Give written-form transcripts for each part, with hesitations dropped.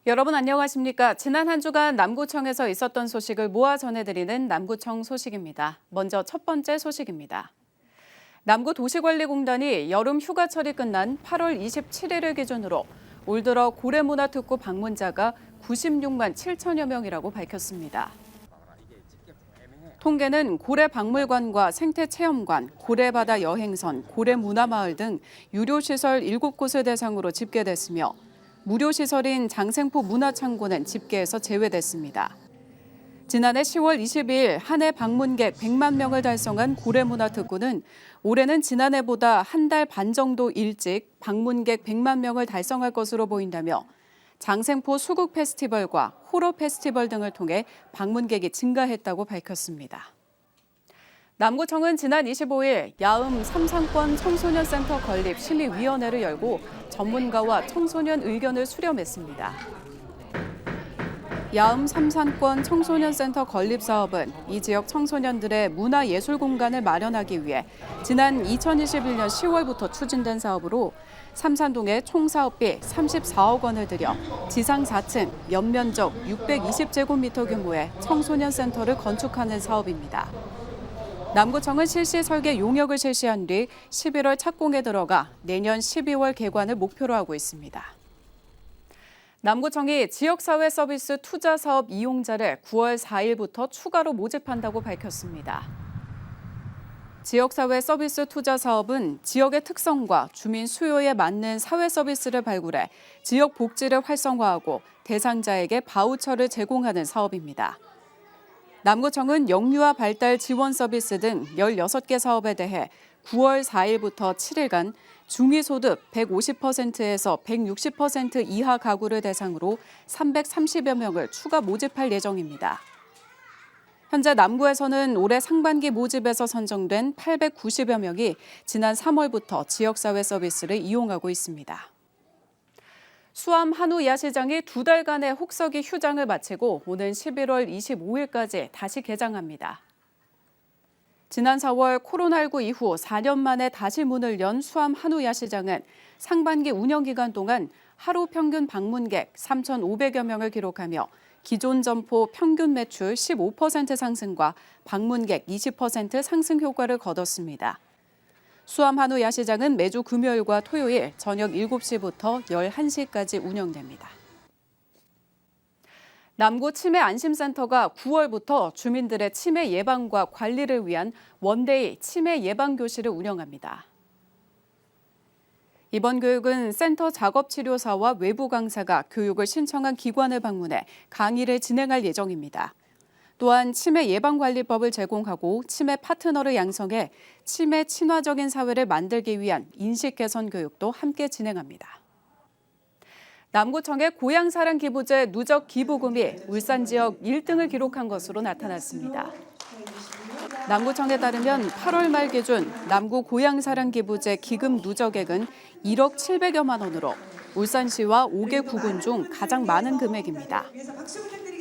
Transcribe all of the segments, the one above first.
여러분 안녕하십니까? 지난 한 주간 남구청에서 있었던 소식을 모아 전해드리는 남구청 소식입니다. 먼저 첫 번째 소식입니다. 남구도시관리공단이 여름 휴가철이 끝난 8월 27일을 기준으로 올 들어 고래문화특구 방문자가 96만 7천여 명이라고 밝혔습니다. 통계는 고래박물관과 생태체험관, 고래바다 여행선, 고래문화마을 등 유료시설 7곳을 대상으로 집계됐으며 무료시설인 장생포 문화창고는 집계에서 제외됐습니다. 지난해 10월 22일 한 해 방문객 100만 명을 달성한 고래문화특구는 올해는 지난해보다 한 달 반 정도 일찍 방문객 100만 명을 달성할 것으로 보인다며 장생포 수국 페스티벌과 호러 페스티벌 등을 통해 방문객이 증가했다고 밝혔습니다. 남구청은 지난 25일 야음 삼상권 청소년센터 건립 심의위원회를 열고 전문가와 청소년 의견을 수렴했습니다. 야음 삼상권 청소년센터 건립 사업은 이 지역 청소년들의 문화예술 공간을 마련하기 위해 지난 2021년 10월부터 추진된 사업으로 삼산동에 총 사업비 34억 원을 들여 지상 4층, 연면적 620제곱미터 규모의 청소년센터를 건축하는 사업입니다. 남구청은 실시 설계 용역을 실시한 뒤 11월 착공에 들어가 내년 12월 개관을 목표로 하고 있습니다. 남구청이 지역사회 서비스 투자 사업 이용자를 9월 4일부터 추가로 모집한다고 밝혔습니다. 지역사회 서비스 투자 사업은 지역의 특성과 주민 수요에 맞는 사회 서비스를 발굴해 지역 복지를 활성화하고 대상자에게 바우처를 제공하는 사업입니다. 남구청은 영유아 발달 지원 서비스 등 16개 사업에 대해 9월 4일부터 7일간 중위소득 150%에서 160% 이하 가구를 대상으로 330여 명을 추가 모집할 예정입니다. 현재 남구에서는 올해 상반기 모집에서 선정된 890여 명이 지난 3월부터 지역사회 서비스를 이용하고 있습니다. 수암 한우 야시장이 2달간의 혹서기 휴장을 마치고 오는 11월 25일까지 다시 개장합니다. 지난 4월 코로나19 이후 4년 만에 다시 문을 연 수암 한우 야시장은 상반기 운영 기간 동안 하루 평균 방문객 3,500여 명을 기록하며 기존 점포 평균 매출 15% 상승과 방문객 20% 상승 효과를 거뒀습니다. 수암 한우 야시장은 매주 금요일과 토요일 저녁 7시부터 11시까지 운영됩니다. 남구 치매 안심센터가 9월부터 주민들의 치매 예방과 관리를 위한 원데이 치매 예방 교실을 운영합니다. 이번 교육은 센터 작업치료사와 외부 강사가 교육을 신청한 기관을 방문해 강의를 진행할 예정입니다. 또한 치매 예방관리법을 제공하고 치매 파트너를 양성해 치매 친화적인 사회를 만들기 위한 인식 개선 교육도 함께 진행합니다. 남구청의 고향사랑 기부제 누적 기부금이 울산 지역 1등을 기록한 것으로 나타났습니다. 남구청에 따르면 8월 말 기준 남구 고향사랑 기부제 기금 누적액은 1억 700여만 원으로 울산시와 5개 구군 중 가장 많은 금액입니다.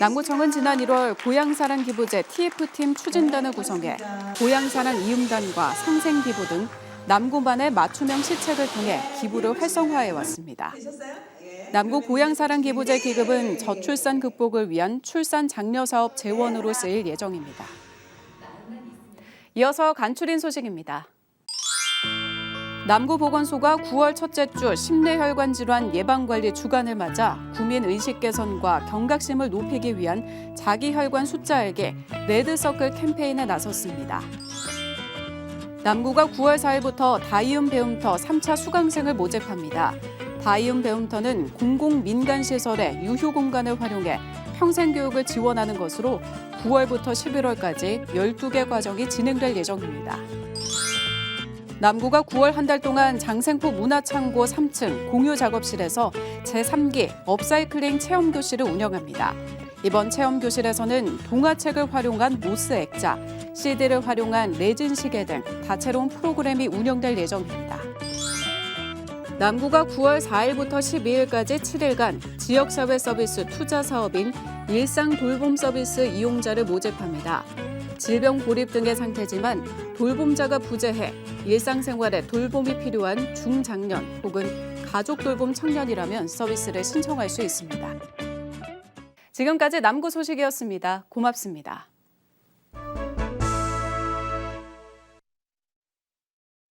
남구청은 지난 1월 고향사랑 기부제 TF팀 추진단을 구성해 고향사랑 이음단과 상생기부 등 남구만의 맞춤형 시책을 통해 기부를 활성화해왔습니다. 남구 고향사랑 기부제 기금은 저출산 극복을 위한 출산 장려 사업 재원으로 쓰일 예정입니다. 이어서 간추린 소식입니다. 남구보건소가 9월 첫째 주 심뇌혈관 질환 예방관리 주간을 맞아 구민 의식 개선과 경각심을 높이기 위한 자기혈관 숫자 알기 레드서클 캠페인에 나섰습니다. 남구가 9월 4일부터 다이움 배움터 3차 수강생을 모집합니다. 다이움 배움터는 공공민간시설의 유휴 공간을 활용해 평생교육을 지원하는 것으로 9월부터 11월까지 12개 과정이 진행될 예정입니다. 남구가 9월 한 달 동안 장생포 문화창고 3층 공유작업실에서 제3기 업사이클링 체험교실을 운영합니다. 이번 체험교실에서는 동화책을 활용한 모스 액자, CD를 활용한 레진 시계 등 다채로운 프로그램이 운영될 예정입니다. 남구가 9월 4일부터 12일까지 7일간 지역사회 서비스 투자 사업인 일상 돌봄 서비스 이용자를 모집합니다. 질병 고립 등의 상태지만 돌봄자가 부재해 일상생활에 돌봄이 필요한 중장년 혹은 가족 돌봄 청년이라면 서비스를 신청할 수 있습니다. 지금까지 남구 소식이었습니다. 고맙습니다.